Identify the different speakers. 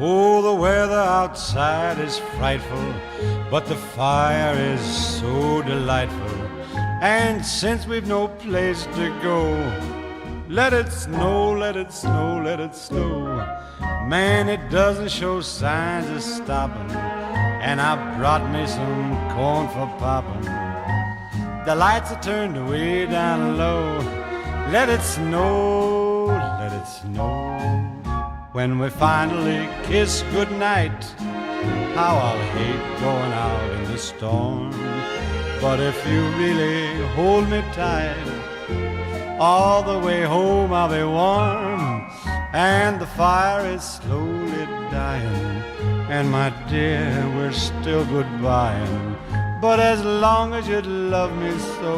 Speaker 1: Oh, the weather outside is frightful, but the fire is so delightful. And since we've no place to go, let it snow, let it snow, let it snow. Man, it doesn't show signs of stopping, and I brought me some corn for popping. The lights are turned way down low. Let it snow, let it snow. When we finally kiss goodnight, how I'll hate going out in the storm. But if you really hold me tight, all the way home I'll be warm. And the fire is slowly dying, and my dear, we're still goodbying. But as long as you love me so,